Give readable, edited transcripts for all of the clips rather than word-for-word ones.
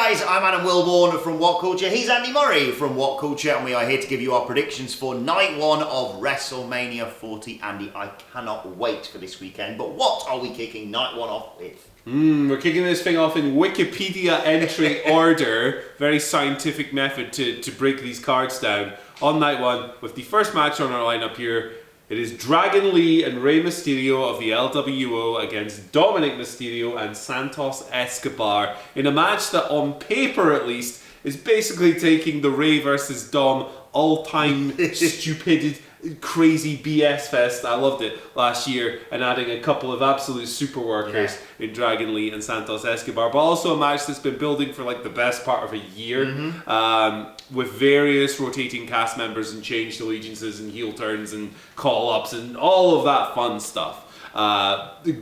guys, I'm Adam Wilbourn from WhatCulture. He's Andy Murray from WhatCulture, and we are here to give you our predictions for night one of WrestleMania 40. Andy, I cannot wait for this weekend, but what are we kicking night one off with? We're kicking this thing off in Wikipedia entry order. Very scientific method to break these cards down. On night one, with the first match on our lineup here, it is Dragon Lee and Rey Mysterio of the LWO against Dominic Mysterio and Santos Escobar in a match that, on paper at least, is basically taking the Rey versus Dom all-time stupid, crazy BS fest. I loved it last year, and adding a couple of absolute super workers in Dragon Lee and Santos Escobar, but also a match that's been building for like the best part of a year, with various rotating cast members and changed allegiances and heel turns and call-ups and all of that fun stuff.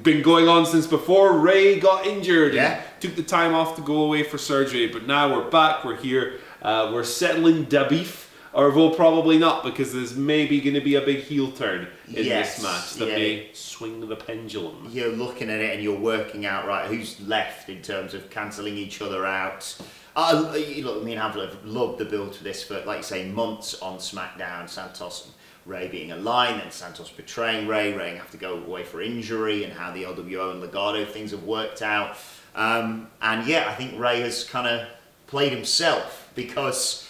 Been going on since before Rey got injured and took the time off to go away for surgery, but now we're back, we're here, we're settling the beef. Or well, probably not, because there's maybe going to be a big heel turn in this match that may swing the pendulum. You're looking at it and you're working out, right, who's left in terms of cancelling each other out. Look, me and Havel have loved the build for this for, like you say, months on SmackDown. Santos and Rey being aligned, then Santos betraying Rey have to go away for injury, and how the LWO and Legado things have worked out. And I think Rey has kind of played himself, because...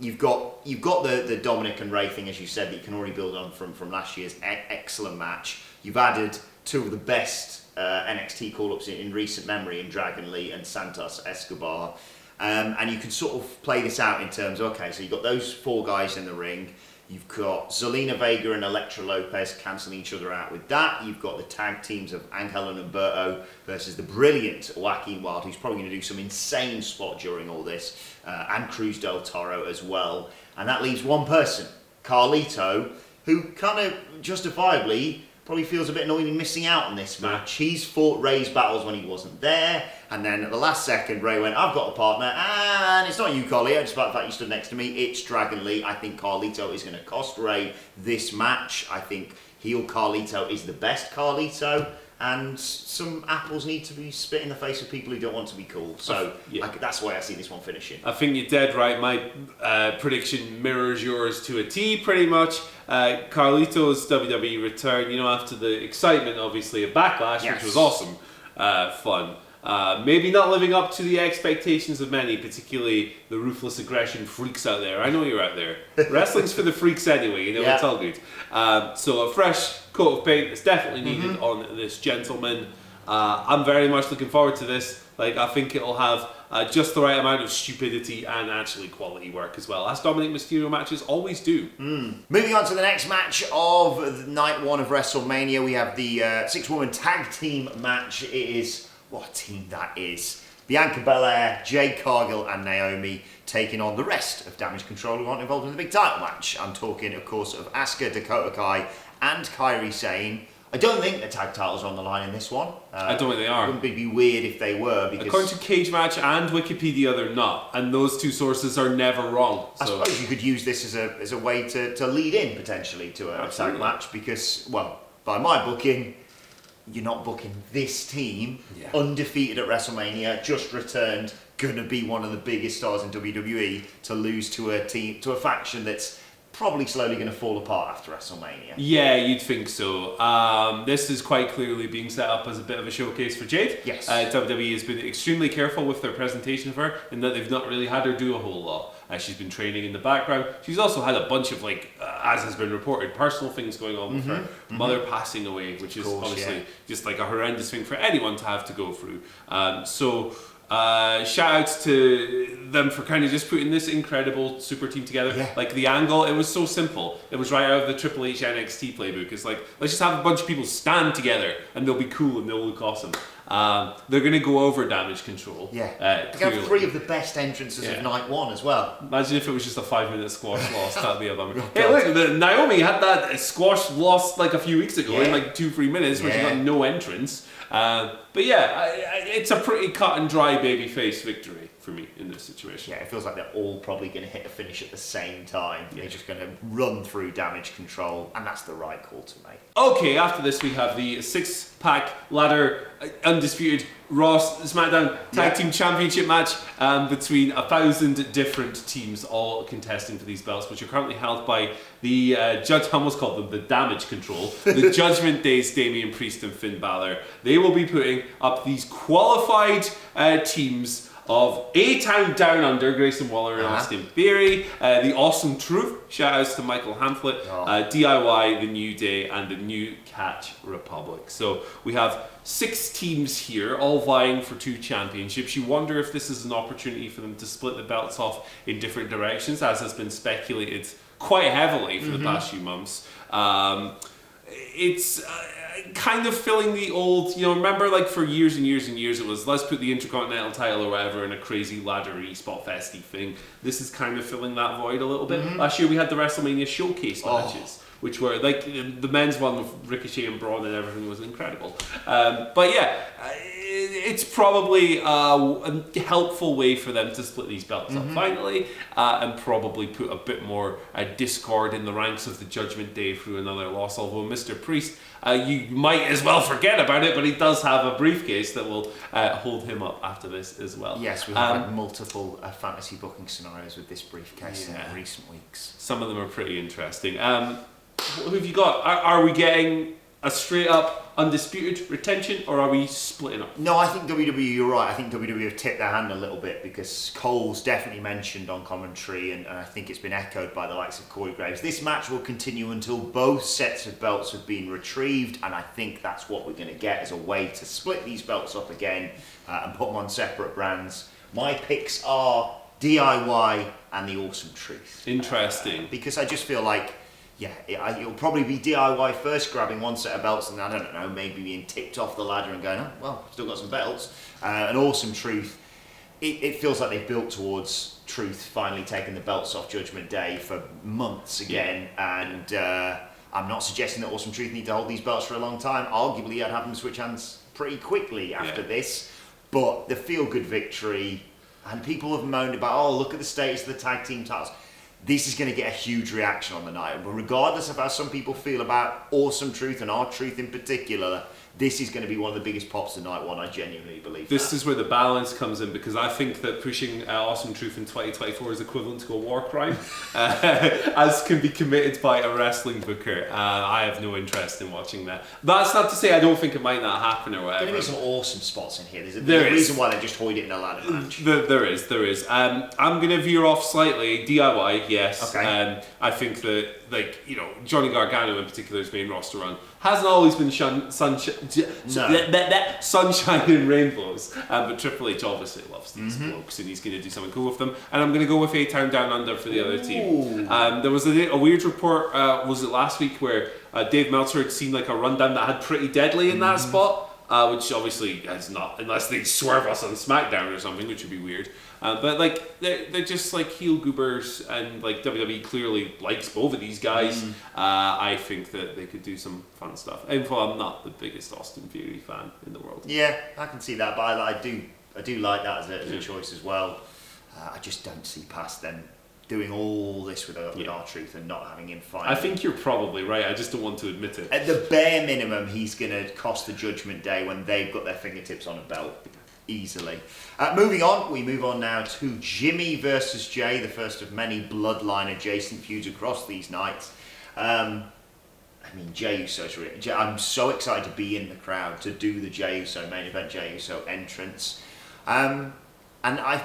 You've got the Dominic and Rey thing, as you said, that you can already build on from last year's excellent match. You've added two of the best NXT call-ups in recent memory in Dragon Lee and Santos Escobar. And you can sort of play this out in terms of, okay, so you've got those four guys in the ring. You've got Zelina Vega and Elektra Lopez cancelling each other out with that. You've got the tag teams of Angel and Humberto versus the brilliant Joaquin Wilde, who's probably going to do some insane spot during all this, and Cruz del Toro as well. And that leaves one person, Carlito, who kind of justifiably probably feels a bit annoyed missing out on this match. He's fought Rey's battles when he wasn't there, and then at the last second, Rey went, I've got a partner, and it's not you, Carlito, despite the fact you stood next to me, it's Dragon Lee. I think Carlito is going to cost Rey this match. I think heel Carlito is the best Carlito, and some apples need to be spit in the face of people who don't want to be cool. So that's the way I see this one finishing. I think you're dead right. My prediction mirrors yours to a T, pretty much. Carlito's WWE return, after the excitement, obviously, of Backlash, which was awesome, fun. Maybe not living up to the expectations of many, particularly the ruthless aggression freaks out there. I know you're out there. Wrestling's for the freaks anyway, it's all good. So a fresh coat of paint is definitely needed on this gentleman. I'm very much looking forward to this. I think it'll have just the right amount of stupidity and actually quality work as well, as Dominic Mysterio matches always do. Moving on to the next match of night one of WrestleMania, we have the 6-woman tag team match. It is... what a team that is. Bianca Belair, Jade Cargill and Naomi taking on the rest of Damage Control who aren't involved in the big title match. I'm talking, of course, of Asuka, Dakota Kai and Kairi Sane. I don't think the tag titles are on the line in this one. I don't think they are. It wouldn't be weird if they were. Because according to Cage Match and Wikipedia, they're not. And those two sources are never wrong. I suppose you could use this as a way to lead in, potentially, to a tag match. Because, well, by my booking... you're not booking this team, undefeated at WrestleMania, just returned, gonna be one of the biggest stars in WWE, to lose to a faction that's probably slowly gonna fall apart after WrestleMania. Yeah, you'd think so. This is quite clearly being set up as a bit of a showcase for Jade. Yes. WWE has been extremely careful with their presentation of her, in that they've not really had her do a whole lot. She's been training in the background. She's also had a bunch of, as has been reported, personal things going on with her mother passing away, which is obviously just a horrendous thing for anyone to have to go through. Shout outs to them for kind of just putting this incredible super team together. The angle, it was so simple. It was right out of the Triple H NXT playbook. It's let's just have a bunch of people stand together and they'll be cool and they'll look awesome. They're going to go over Damage Control. They have 3 of the best entrances of night one as well. Imagine if it was just a 5-minute squash loss. That'd be a bummer. Hey, look, Naomi had that squash loss a few weeks ago in 2-3 minutes where she got no entrance. But yeah, it's a pretty cut and dry babyface victory for me in this situation. Yeah, it feels like they're all probably going to hit a finish at the same time. They're just going to run through Damage Control, and that's the right call to make. Okay, after this we have the 6-pack ladder undisputed Raw SmackDown Tag Team Championship match between 1,000 different teams, all contesting for these belts, which are currently held by the Judge. I almost called them the Damage Control, the Judgment Day's Damian Priest and Finn Balor. They will be putting up these qualified teams of A-Town Down Under, Grayson Waller and Austin Theory, the Awesome Truth, shout outs to Michael Hamflett, DIY, the New Day, and the New Catch Republic. So we have 6 teams here, all vying for 2 championships. You wonder if this is an opportunity for them to split the belts off in different directions, as has been speculated quite heavily for the past few months. It's kind of filling the old, remember like for years and years and years it was, let's put the Intercontinental title or whatever in a crazy laddery spot festy thing. This is kind of filling that void a little bit. Last year we had the WrestleMania showcase matches, which were like the men's one with Ricochet and Braun and everything was incredible. But yeah, it's probably a helpful way for them to split these belts up finally, and probably put a bit more discord in the ranks of the Judgment Day through another loss. Although Mr. Priest, you might as well forget about it, but he does have a briefcase that will hold him up after this as well. Yes, we've had multiple fantasy booking scenarios with this briefcase in recent weeks. Some of them are pretty interesting. Who have you got? Are we getting a straight up undisputed retention, or are we splitting up? No, I think WWE, you're right. I think WWE have tipped their hand a little bit, because Cole's definitely mentioned on commentary, and I think it's been echoed by the likes of Corey Graves. This match will continue until both sets of belts have been retrieved, and I think that's what we're going to get as a way to split these belts up again and put them on separate brands. My picks are DIY and the Awesome Truth. Interesting. Because I just feel like, it'll probably be DIY first, grabbing one set of belts, and I don't know, maybe being tipped off the ladder and going, oh, well, still got some belts. An Awesome Truth, it feels like they've built towards Truth finally taking the belts off Judgment Day for months again, and I'm not suggesting that Awesome Truth need to hold these belts for a long time. Arguably, I'd have them switch hands pretty quickly after this, but the feel-good victory, and people have moaned about, oh, look at the status of the tag team titles. This is going to get a huge reaction on the night. But regardless of how some people feel about Awesome Truth and R-Truth in particular, this is going to be one of the biggest pops of night one. I genuinely believe this is where the balance comes in, because I think that pushing Awesome Truth in 2024 is equivalent to a war crime, as can be committed by a wrestling booker. I have no interest in watching that. That's not to say I don't think it might not happen or whatever. There are some awesome spots in here. There's a reason why they just hoid it in a ladder match. There is. I'm going to veer off slightly. DIY, yes. Okay. I think that, Johnny Gargano in particular's main roster run hasn't always been sunshine and rainbows, but Triple H obviously loves these blokes, and he's going to do something cool with them. And I'm going to go with A-Town Down Under for the other team. There was a weird report, was it last week, where Dave Meltzer had seen like a rundown that had Pretty Deadly in that spot, which obviously is not, unless they swerve us on SmackDown or something, which would be weird. But like they're just like heel goobers, and like WWE clearly likes both of these guys. I think that they could do some fun stuff. And I'm not the biggest Austin Theory fan in the world. Yeah, I can see that, but I do like that as a choice as well. I just don't see past them doing all this with R-Truth and not having him fight. I think you're probably right. I just don't want to admit it. At the bare minimum, he's going to cost the Judgment Day when they've got their fingertips on a belt. Easily. Moving on, we move on now to Jimmy versus Jey, the first of many bloodline adjacent feuds across these nights. Jey Uso's really, I'm so excited to be in the crowd to do the Jey Uso main event, Jey Uso entrance. And I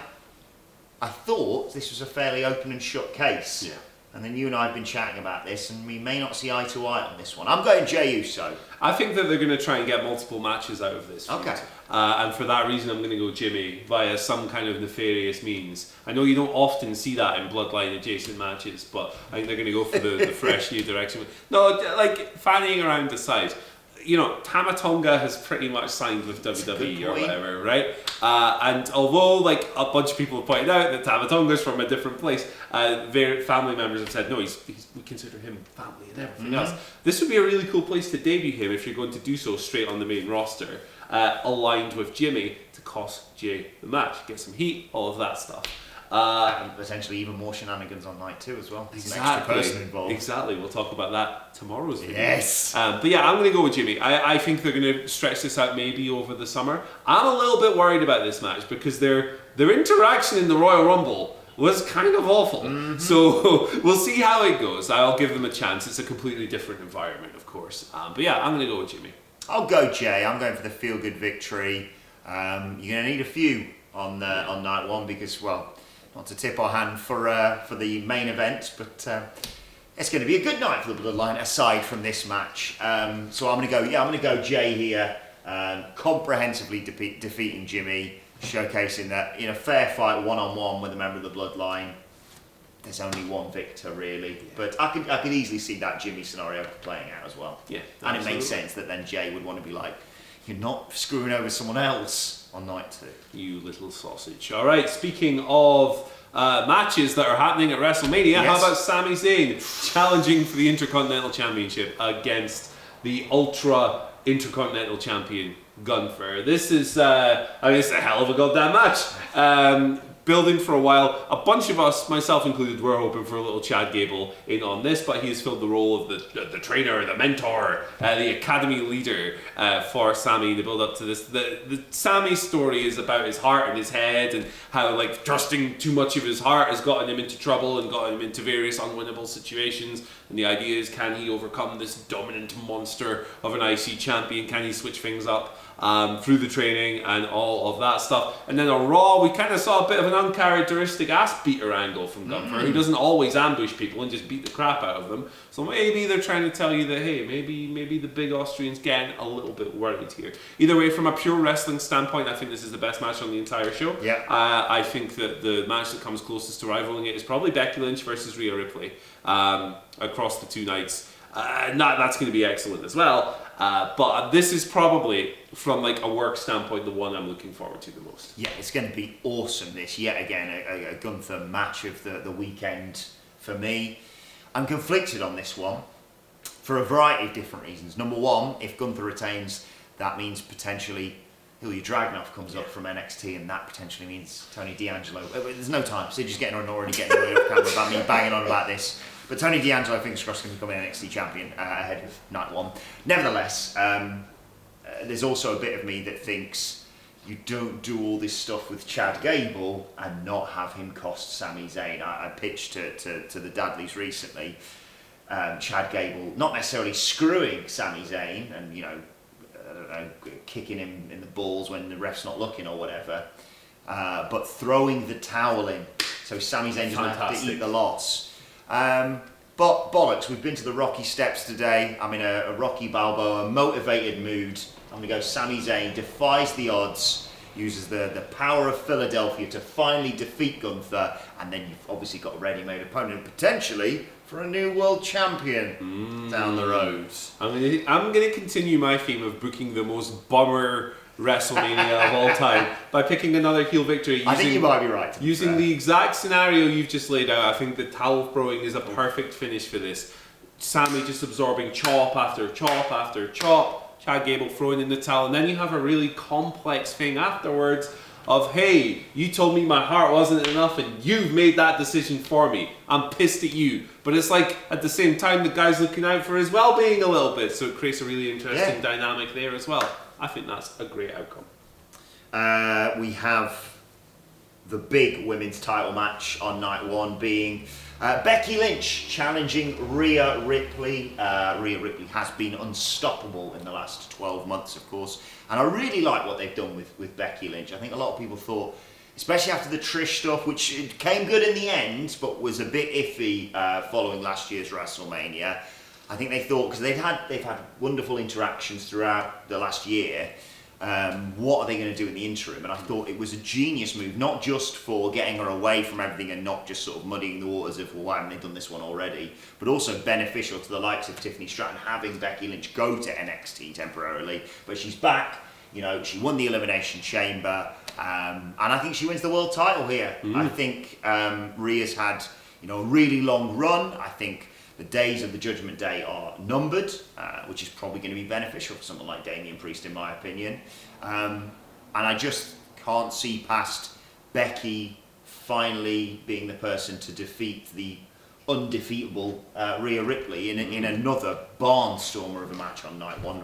thought this was a fairly open and shut case. Yeah. And then you and I have been chatting about this, and we may not see eye to eye on this one. I'm going Jey Uso. I think that they're going to try and get multiple matches out of this. Okay. And for that reason, I'm going to go Jimmy via some kind of nefarious means. I know you don't often see that in bloodline adjacent matches, but I think they're going to go for the fresh new direction. No, like fannying around the side. Tama Tonga has pretty much signed with WWE or whatever, right? And although like a bunch of people have pointed out that Tama Tonga's from a different place, their family members have said, no, we consider him family and everything else. This would be a really cool place to debut him if you're going to do so straight on the main roster. aligned with Jimmy to cost Jey the match, get some heat, all of that stuff. And potentially even more shenanigans on night 2 as well. There's an extra person involved. Exactly. We'll talk about that tomorrow's video. Yes. But yeah, I'm going to go with Jimmy. I think they're going to stretch this out maybe over the summer. I'm a little bit worried about this match because their interaction in the Royal Rumble was kind of awful. Mm-hmm. So we'll see how it goes. I'll give them a chance. It's a completely different environment, of course. But yeah, I'm going to go with Jimmy. I'll go Jey. I'm going for the feel-good victory. You're going to need a few on night 1 because, well, not to tip our hand for the main event, but it's going to be a good night for the Bloodline aside from this match. So I'm going to go Jey here, comprehensively defeating Jimmy, showcasing that in a fair fight one-on-one with a member of the Bloodline, there's only one victor really. Yeah. But I could easily see that Jimmy scenario playing out as well. Yeah, and it makes sense that then Jey would want to be like, you're not screwing over someone else on night 2. You little sausage. All right, speaking of matches that are happening at WrestleMania, yes. How about Sami Zayn challenging for the Intercontinental Championship against the Ultra Intercontinental Champion Gunther? This is, it's a hell of a goddamn match. Building for a while. A bunch of us, myself included, were hoping for a little Chad Gable in on this, but he has filled the role of the trainer, the mentor, the academy leader for Sami to build up to this. The Sami story is about his heart and his head and how like trusting too much of his heart has gotten him into trouble and gotten him into various unwinnable situations. And the idea is, can he overcome this dominant monster of an IC champion? Can he switch things up through the training and all of that stuff? And then on Raw, we kind of saw a bit of an uncharacteristic ass beater angle from Gunther, who doesn't always ambush people and just beat the crap out of them. So maybe they're trying to tell you that, hey, maybe the big Austrian's getting a little bit worried here. Either way, from a pure wrestling standpoint, I think this is the best match on the entire show. Yeah. I think that the match that comes closest to rivaling it is probably Becky Lynch versus Rhea Ripley across the 2 nights. That's going to be excellent as well. But this is probably, from like a work standpoint, the one I'm looking forward to the most. Yeah, it's going to be awesome. This, yet again, a Gunther match of the weekend for me. I'm conflicted on this one for a variety of different reasons. Number one, if Gunther retains, that means potentially Ilya Dragunov comes up from NXT, and that potentially means Tony D'Angelo. There's no time, so just already getting away off camera about me banging on about this. But Tony D'Angelo, fingers crossed, can become an NXT champion ahead of night 1. Nevertheless, there's also a bit of me that thinks you don't do all this stuff with Chad Gable and not have him cost Sami Zayn. I pitched to the Dudleys recently, Chad Gable not necessarily screwing Sami Zayn and, I don't know, kicking him in the balls when the ref's not looking or whatever, but throwing the towel in so Sami Zayn doesn't have to eat the loss. But bollocks, we've been to the Rocky steps today. I'm in a Rocky Balboa motivated mood. I'm going to go Sami Zayn, defies the odds, uses the power of Philadelphia to finally defeat Gunther, and then you've obviously got a ready-made opponent potentially for a new world champion down the road. I'm going to continue my theme of booking the most bummer WrestleMania of all time by picking another heel victory. I think you might be right. Using the exact scenario you've just laid out, I think the towel throwing is a perfect finish for this. Sami just absorbing chop after chop after chop, Chad Gable throwing in the towel, and then you have a really complex thing afterwards of, hey, you told me my heart wasn't enough and you've made that decision for me. I'm pissed at you. But it's like, at the same time, the guy's looking out for his well-being a little bit, so it creates a really interesting dynamic there as well. I think that's a great outcome. We have the big women's title match on night 1 being Becky Lynch challenging Rhea Ripley. Rhea Ripley has been unstoppable in the last 12 months, of course, and I really like what they've done with Becky Lynch. I think a lot of people thought, especially after the Trish stuff, which came good in the end, but was a bit iffy following last year's WrestleMania. I think they thought, because they've had wonderful interactions throughout the last year, what are they going to do in the interim? And I thought it was a genius move, not just for getting her away from everything and not just sort of muddying the waters of, well, why haven't they done this one already? But also beneficial to the likes of Tiffany Stratton having Becky Lynch go to NXT temporarily. But she's back, she won the Elimination Chamber, and I think she wins the world title here. I think Rhea's had, a really long run. I think the days of the Judgment Day are numbered, which is probably going to be beneficial for someone like Damian Priest, in my opinion. And I just can't see past Becky finally being the person to defeat the undefeatable Rhea Ripley in another barnstormer of a match on night one.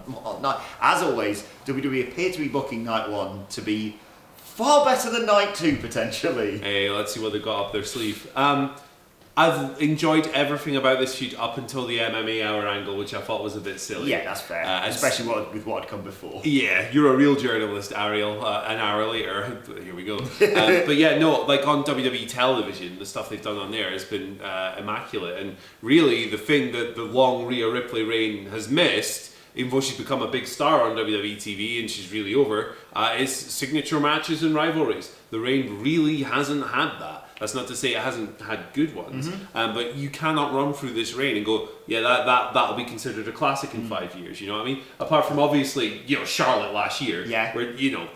As always, WWE appear to be booking night one to be far better than night two, potentially. Hey, let's see what they've got up their sleeve. I've enjoyed everything about this feud up until the MMA hour angle, which I thought was a bit silly. Yeah, that's fair. Especially with what had come before. Yeah, you're a real journalist, Ariel. An hour later, here we go. But yeah, no, like on WWE television, the stuff they've done on there has been immaculate. And really, the thing that the long Rhea Ripley reign has missed, even though she's become a big star on WWE TV and she's really over, is signature matches and rivalries. The reign really hasn't had that. That's not to say it hasn't had good ones, but you cannot run through this reign and go, yeah, that'll be considered a classic in 5 years. You know what I mean? Apart from obviously, Charlotte last year, where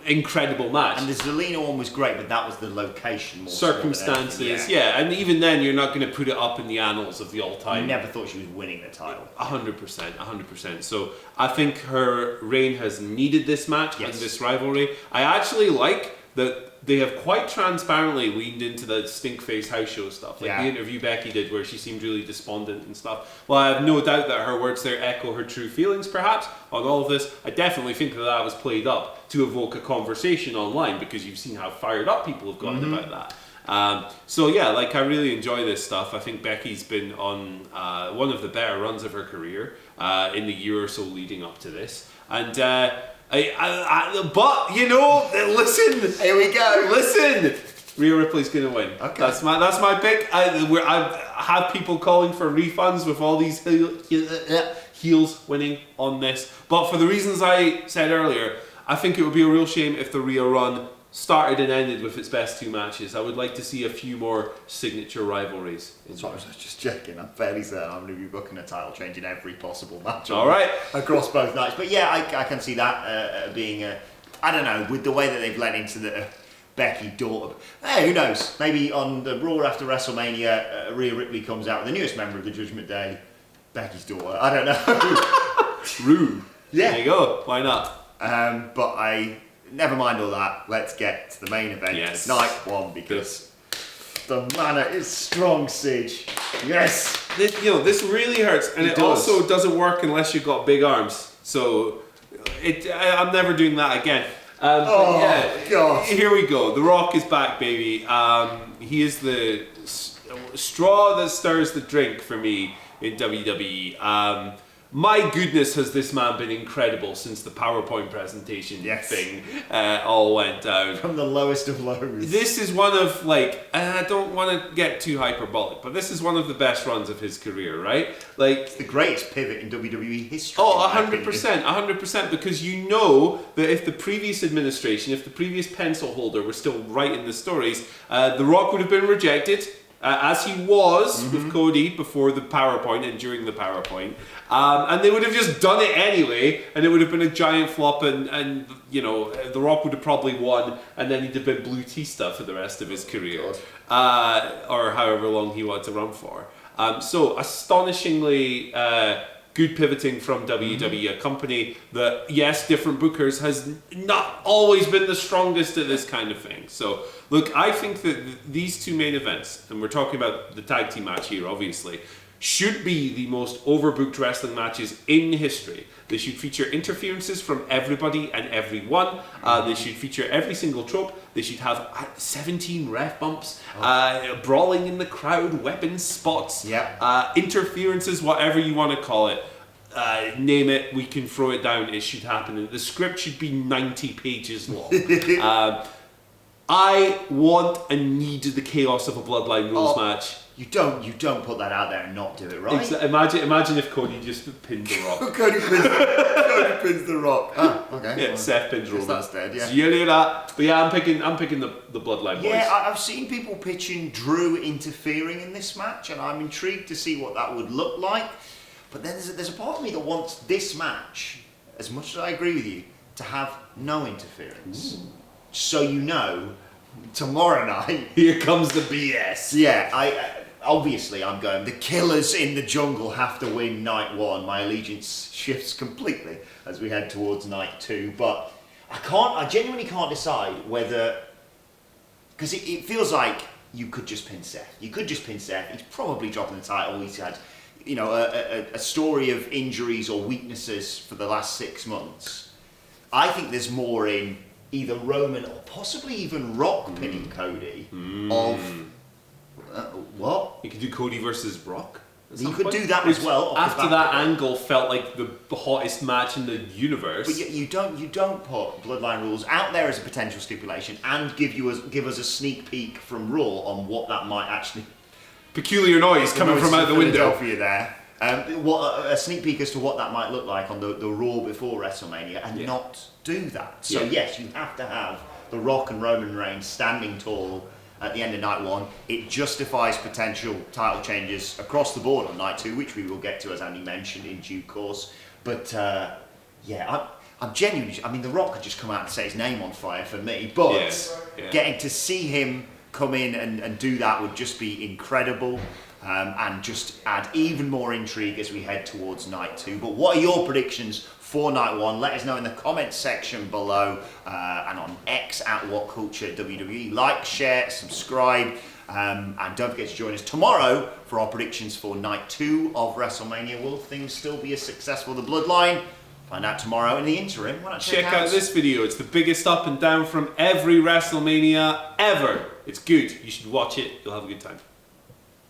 incredible match. And the Zelina one was great, but that was the location more. Circumstances, and even then, you're not going to put it up in the annals of the all-time. I never thought she was winning the title. 100%. So I think her reign has needed this match and this rivalry. I actually like that. They have quite transparently leaned into the stink-face house show stuff, like the interview Becky did where she seemed really despondent and stuff. Well, I have no doubt that her words there echo her true feelings, perhaps, on all of this. I definitely think that was played up to evoke a conversation online, because you've seen how fired up people have gotten about that. So yeah, like I really enjoy this stuff. I think Becky's been on one of the better runs of her career in the year or so leading up to this. And but listen. Here we go. Listen, Rhea Ripley's gonna win. Okay, that's my pick. I have people calling for refunds with all these heels winning on this, but for the reasons I said earlier, I think it would be a real shame if the Rhea run started and ended with its best two matches. I would like to see a few more signature rivalries. Sorry, I was just checking. I'm fairly certain I'm going to be booking a title change in every possible match. All right. Across both nights. But yeah, I can see that being I don't know, with the way that they've led into the Becky daughter. Hey, who knows? Maybe on the Raw after WrestleMania, Rhea Ripley comes out with the newest member of the Judgment Day, Becky's daughter. I don't know. Rude. Yeah. There you go. Why not? But never mind all that. Let's get to the main event. Yes. Night one, because the manner is strong, Sige. Yes. This really hurts, and it also doesn't work unless you've got big arms. So, I'm never doing that again. God. Here we go. The Rock is back, baby. He is the straw that stirs the drink for me in WWE. My goodness, has this man been incredible since the PowerPoint presentation thing all went down. From the lowest of lows. This is one of, I don't want to get too hyperbolic, but this is one of the best runs of his career, right? It's the greatest pivot in WWE history. Oh, 100%, because you know that if the previous administration, if the previous pencil holder were still writing the stories, The Rock would have been rejected. As he was with Cody before the PowerPoint and during the PowerPoint. And they would have just done it anyway, and it would have been a giant flop, and The Rock would have probably won, and then he'd have been Blue Tista for the rest of his career. Or however long he wanted to run for. So, astonishingly good pivoting from WWE, a company that, yes, different bookers, has not always been the strongest at this kind of thing. So, look, I think that these two main events, and we're talking about the tag team match here, obviously, should be the most overbooked wrestling matches in history. They should feature interferences from everybody and everyone. They should feature every single trope. They should have 17 ref bumps, brawling in the crowd, weapon spots, interferences, whatever you want to call it. Name it, we can throw it down, it should happen. And the script should be 90 pages long. I want and need the chaos of a Bloodline Rules match. You don't put that out there and not do it right. Imagine if Cody just pinned The Rock. Cody pins The Rock. Oh, okay. Yeah, well, Seth pins Roman. That's dead. Yeah. So you knew that. But yeah, I'm picking the Bloodline boys. Yeah, I've seen people pitching Drew interfering in this match, and I'm intrigued to see what that would look like. But then there's a part of me that wants this match, as much as I agree with you, to have no interference. So tomorrow night here comes the BS. Yeah, obviously I'm going, the killers in the jungle have to win night 1. My allegiance shifts completely as we head towards night 2. But I genuinely can't decide whether, because it feels like you could just pin Seth. You could just pin Seth. He's probably dropping the title. He's had, a story of injuries or weaknesses for the last 6 months. I think there's more in either Roman or possibly even Rock pinning Cody of what? You could do Cody versus Rock. You could do that as well. After that angle felt like the hottest match in the universe. But you don't put Bloodline rules out there as a potential stipulation and give us a sneak peek from Raw on what that might actually. Peculiar noise coming from out the window. There. What a sneak peek as to what that might look like on the Raw before WrestleMania, and not do that. So yes, you have to have The Rock and Roman Reigns standing tall at the end of night 1. It justifies potential title changes across the board on night 2, which we will get to, as Andy mentioned, in due course. But I'm genuinely. I mean, The Rock could just come out and set his name on fire for me, but getting to see him come in and do that would just be incredible. And just add even more intrigue as we head towards night 2. But what are your predictions for night 1? Let us know in the comments section below and on X at WhatCulture WWE. Like, share, subscribe, and don't forget to join us tomorrow for our predictions for night 2 of WrestleMania. Will things still be as successful? The Bloodline? Find out tomorrow. In the interim, why not check out this video. It's the biggest up and down from every WrestleMania ever. It's good. You should watch it. You'll have a good time.